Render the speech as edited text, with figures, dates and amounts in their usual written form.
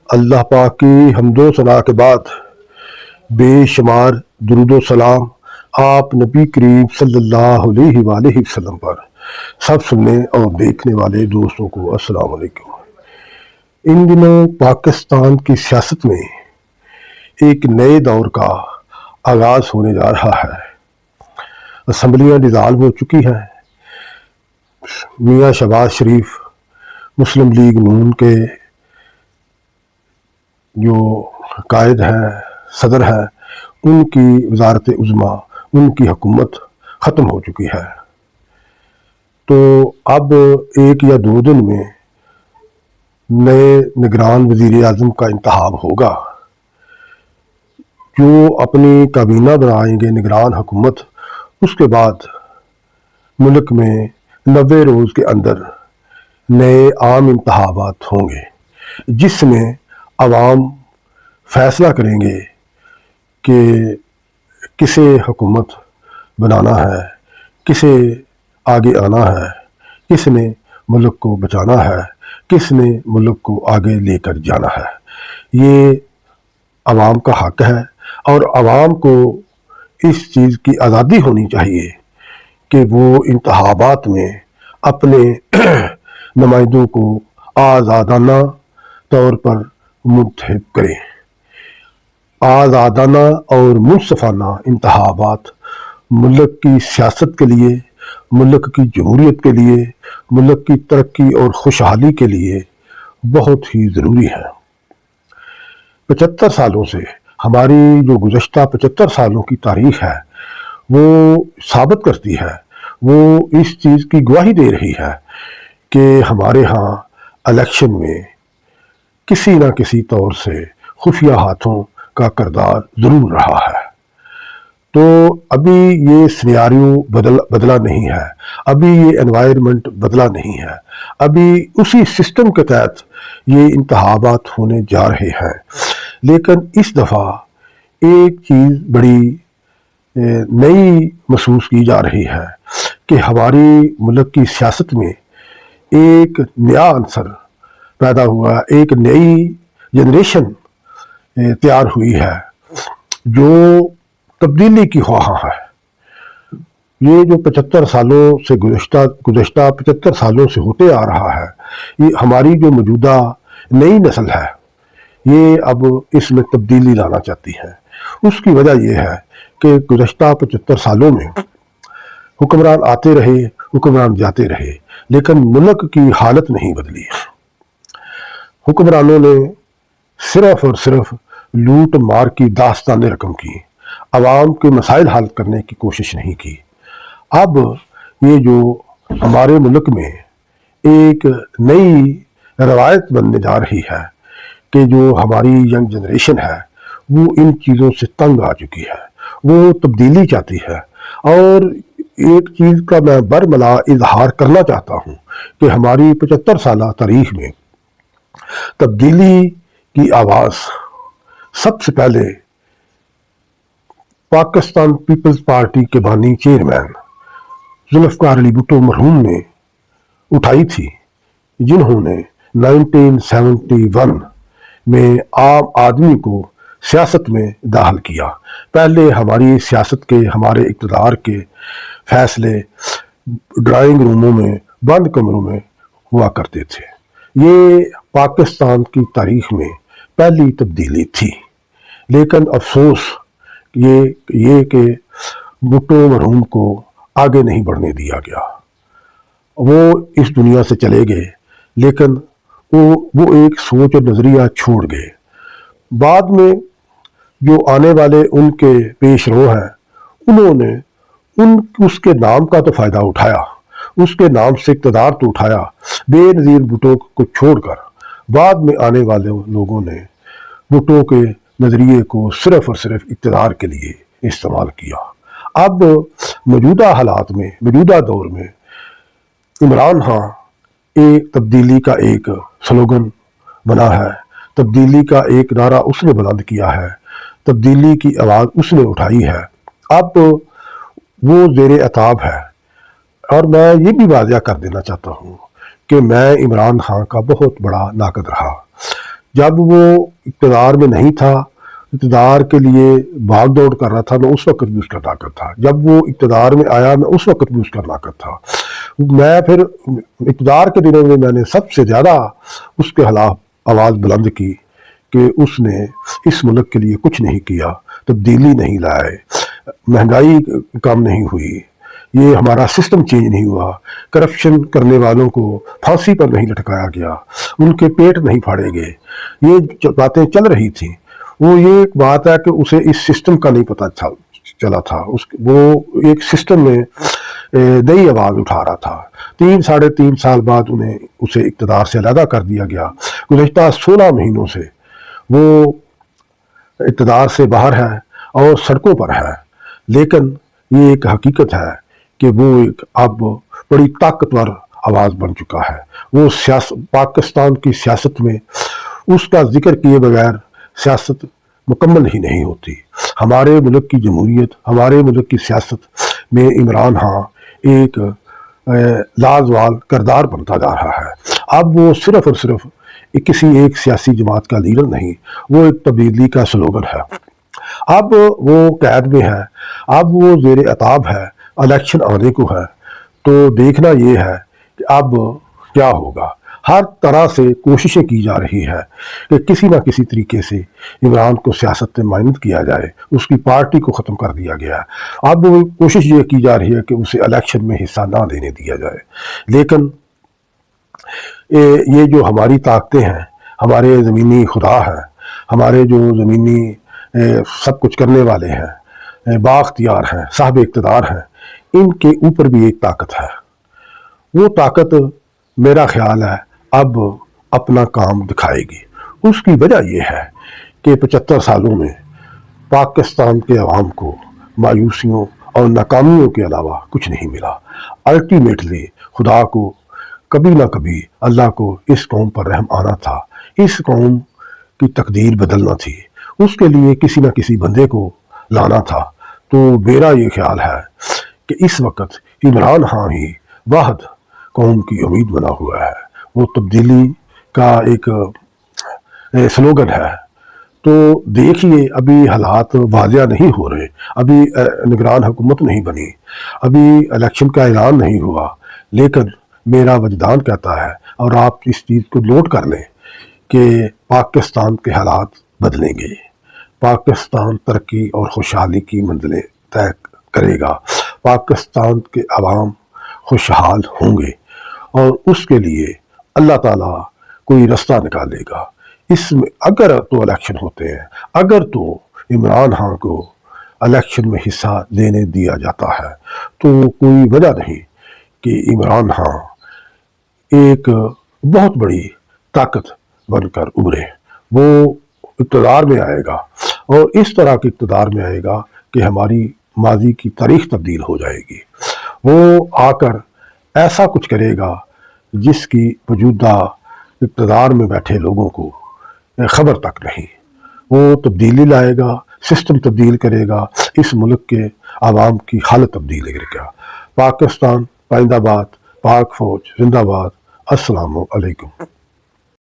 اللہ پاک کی حمد و ثنا کے بعد بے شمار درود و سلام آپ نبی کریم صلی اللہ علیہ وآلہ وسلم پر سب سننے اور دیکھنے والے دوستوں کو السلام علیکم۔ ان دنوں پاکستان کی سیاست میں ایک نئے دور کا آغاز ہونے جا رہا ہے۔ اسمبلیاں ڈیزالو ہو چکی ہیں۔ میاں شہباز شریف مسلم لیگ نون کے جو قائد ہیں، صدر ہیں، ان کی وزارت عظمیٰ، ان کی حکومت ختم ہو چکی ہے۔ تو اب ایک یا دو دن میں نئے نگران وزیر اعظم کا انتخاب ہوگا، جو اپنی کابینہ بنائیں گے نگران حکومت۔ اس کے بعد ملک میں 90 روز کے اندر نئے عام انتخابات ہوں گے، جس میں عوام فیصلہ کریں گے کہ کسے حکومت بنانا ہے، کسے آگے آنا ہے، کس نے ملک کو بچانا ہے، کس نے ملک کو آگے لے کر جانا ہے۔ یہ عوام کا حق ہے، اور عوام کو اس چیز کی آزادی ہونی چاہیے کہ وہ انتخابات میں اپنے نمائندوں کو آزادانہ طور پر منتخب کریں۔ آزادانہ اور منصفانہ انتخابات ملک کی سیاست کے لیے، ملک کی جمہوریت کے لیے، ملک کی ترقی اور خوشحالی کے لیے بہت ہی ضروری ہے۔ 75 سالوں سے ہماری جو گزشتہ 75 سالوں کی تاریخ ہے وہ ثابت کرتی ہے، وہ اس چیز کی گواہی دے رہی ہے کہ ہمارے ہاں الیکشن میں کسی نہ کسی طور سے خفیہ ہاتھوں کا کردار ضرور رہا ہے۔ تو ابھی یہ سیناریو بدلا نہیں ہے، ابھی یہ انوائرمنٹ بدلا نہیں ہے، ابھی اسی سسٹم کے تحت یہ انتخابات ہونے جا رہے ہیں۔ لیکن اس دفعہ ایک چیز بڑی نئی محسوس کی جا رہی ہے کہ ہماری ملک کی سیاست میں ایک نیا عنصر پیدا ہوا، ایک نئی جنریشن تیار ہوئی ہے جو تبدیلی کی خواہاں ہے۔ یہ جو 75 سالوں سے گزشتہ 75 سالوں سے ہوتے آ رہا ہے، یہ ہماری جو موجودہ نئی نسل ہے، یہ اب اس میں تبدیلی لانا چاہتی ہے۔ اس کی وجہ یہ ہے کہ گزشتہ 75 سالوں میں حکمران آتے رہے، حکمران جاتے رہے، لیکن ملک کی حالت نہیں بدلی۔ حکمرانوں نے صرف اور صرف لوٹ مار کی داستان رقم کی، عوام کے مسائل حل کرنے کی کوشش نہیں کی۔ اب یہ جو ہمارے ملک میں ایک نئی روایت بننے جا رہی ہے کہ جو ہماری ینگ جنریشن ہے وہ ان چیزوں سے تنگ آ چکی ہے، وہ تبدیلی چاہتی ہے۔ اور ایک چیز کا میں برملا اظہار کرنا چاہتا ہوں کہ ہماری 75 سالہ تاریخ میں تبدیلی کی آواز سب سے پہلے پاکستان پیپلز پارٹی کے بانی چیئرمین ذوالفقار علی بھٹو مرحوم نے اٹھائی تھی، جنہوں نے 1971 میں عام آدمی کو سیاست میں داخل کیا۔ پہلے ہماری سیاست کے، ہمارے اقتدار کے فیصلے ڈرائنگ روموں میں، بند کمروں میں ہوا کرتے تھے۔ یہ پاکستان کی تاریخ میں پہلی تبدیلی تھی، لیکن افسوس یہ کہ بھٹو مرحوم کو آگے نہیں بڑھنے دیا گیا۔ وہ اس دنیا سے چلے گئے، لیکن وہ ایک سوچ اور نظریہ چھوڑ گئے۔ بعد میں جو آنے والے ان کے پیش رو ہیں، انہوں نے اس کے نام کا تو فائدہ اٹھایا، اس کے نام سے اقتدار تو اٹھایا، بے نظیر بھٹو کو چھوڑ کر بعد میں آنے والے لوگوں نے بھٹو کے نظریے کو صرف اور صرف اقتدار کے لیے استعمال کیا۔ اب موجودہ حالات میں، موجودہ دور میں عمران خان ایک تبدیلی کا ایک سلوگن بنا ہے، تبدیلی کا ایک نعرہ اس نے بلند کیا ہے، تبدیلی کی آواز اس نے اٹھائی ہے۔ اب وہ زیر عتاب ہے، اور میں یہ بھی واضح کر دینا چاہتا ہوں کہ میں عمران خان کا بہت بڑا ناقد رہا۔ جب وہ اقتدار میں نہیں تھا، اقتدار کے لیے بھاگ دوڑ کر رہا تھا، میں اس وقت بھی اس کا طاقت تھا. جب وہ اقتدار میں آیا، میں اس وقت بھی اس کا طاقت تھا. میں پھر اقتدار کے دنوں میں نے سب سے زیادہ اس کے خلاف آواز بلند کی کہ اس نے اس ملک کے لیے کچھ نہیں کیا، تبدیلی نہیں لائے، مہنگائی کم نہیں ہوئی، یہ ہمارا سسٹم چینج نہیں ہوا، کرپشن کرنے والوں کو پھانسی پر نہیں لٹکایا گیا، ان کے پیٹ نہیں پھاڑے گئے. یہ باتیں چل رہی تھیں. وہ یہ ایک بات ہے کہ اسے اس سسٹم کا نہیں پتہ چلا تھا. وہ ایک سسٹم میں نئی آواز اٹھا رہا تھا. 3 سال بعد اسے اقتدار سے علیحدہ کر دیا گیا. گزشتہ 16 مہینوں سے وہ اقتدار سے باہر ہے اور سڑکوں پر ہے. لیکن یہ ایک حقیقت ہے کہ وہ ایک اب بڑی طاقتور آواز بن چکا ہے. وہ پاکستان کی سیاست میں اس کا ذکر کیے بغیر سیاست مکمل ہی نہیں ہوتی. ہمارے ملک کی جمہوریت، ہمارے ملک کی سیاست میں عمران خان ایک لازوال کردار بنتا جا رہا ہے. اب وہ صرف اور صرف کسی ایک سیاسی جماعت کا لیڈر نہیں، وہ ایک تبدیلی کا سلوگن ہے. اب وہ قید میں ہے، اب وہ زیر عتاب ہے، الیکشن آنے کو ہے. تو دیکھنا یہ ہے کہ اب کیا ہوگا. ہر طرح سے کوششیں کی جا رہی ہے کہ کسی نہ کسی طریقے سے عمران کو سیاست میں معینت کیا جائے، اس کی پارٹی کو ختم کر دیا گیا ہے. اب وہ کوشش یہ کی جا رہی ہے کہ اسے الیکشن میں حصہ نہ لینے دیا جائے. لیکن یہ جو ہماری طاقتیں ہیں، ہمارے زمینی خدا ہیں، ہمارے جو زمینی سب کچھ کرنے والے ہیں، بااختیار ہیں، صاحب اقتدار ہیں، ان کے اوپر بھی ایک طاقت ہے. وہ طاقت میرا خیال ہے اب اپنا کام دکھائے گی. اس کی وجہ یہ ہے کہ 75 سالوں میں پاکستان کے عوام کو مایوسیوں اور ناکامیوں کے علاوہ کچھ نہیں ملا. الٹیمیٹلی خدا کو کبھی نہ کبھی اللہ کو اس قوم پر رحم آنا تھا. اس قوم کی تقدیر بدلنا تھی، اس کے لیے کسی نہ کسی بندے کو لانا تھا. تو میرا یہ خیال ہے کہ اس وقت عمران خان ہی واحد قوم کی امید بنا ہوا ہے. وہ تبدیلی کا ایک سلوگن ہے. تو دیکھیے، ابھی حالات واضح نہیں ہو رہے، ابھی نگران حکومت نہیں بنی، ابھی الیکشن کا اعلان نہیں ہوا. لیکن میرا وجدان کہتا ہے، اور آپ اس چیز کو نوٹ کر لیں، کہ پاکستان کے حالات بدلیں گے. پاکستان ترقی اور خوشحالی کی منزلیں طے کرے گا. پاکستان کے عوام خوشحال ہوں گے، اور اس کے لیے اللہ تعالیٰ کوئی رستہ نکالے گا. اس میں اگر تو الیکشن ہوتے ہیں، اگر تو عمران خان کو الیکشن میں حصہ لینے دیا جاتا ہے، تو کوئی وجہ نہیں کہ عمران خان ایک بہت بڑی طاقت بن کر ابھرے. وہ اقتدار میں آئے گا، اور اس طرح کے اقتدار میں آئے گا کہ ہماری ماضی کی تاریخ تبدیل ہو جائے گی. وہ آ کر ایسا کچھ کرے گا جس کی موجودہ اقتدار میں بیٹھے لوگوں کو خبر تک نہیں. وہ تبدیلی لائے گا، سسٹم تبدیل کرے گا، اس ملک کے عوام کی حالت تبدیل کرے گا. پاکستان پائندہ باد، پاک فوج زندہ باد. السلام علیکم.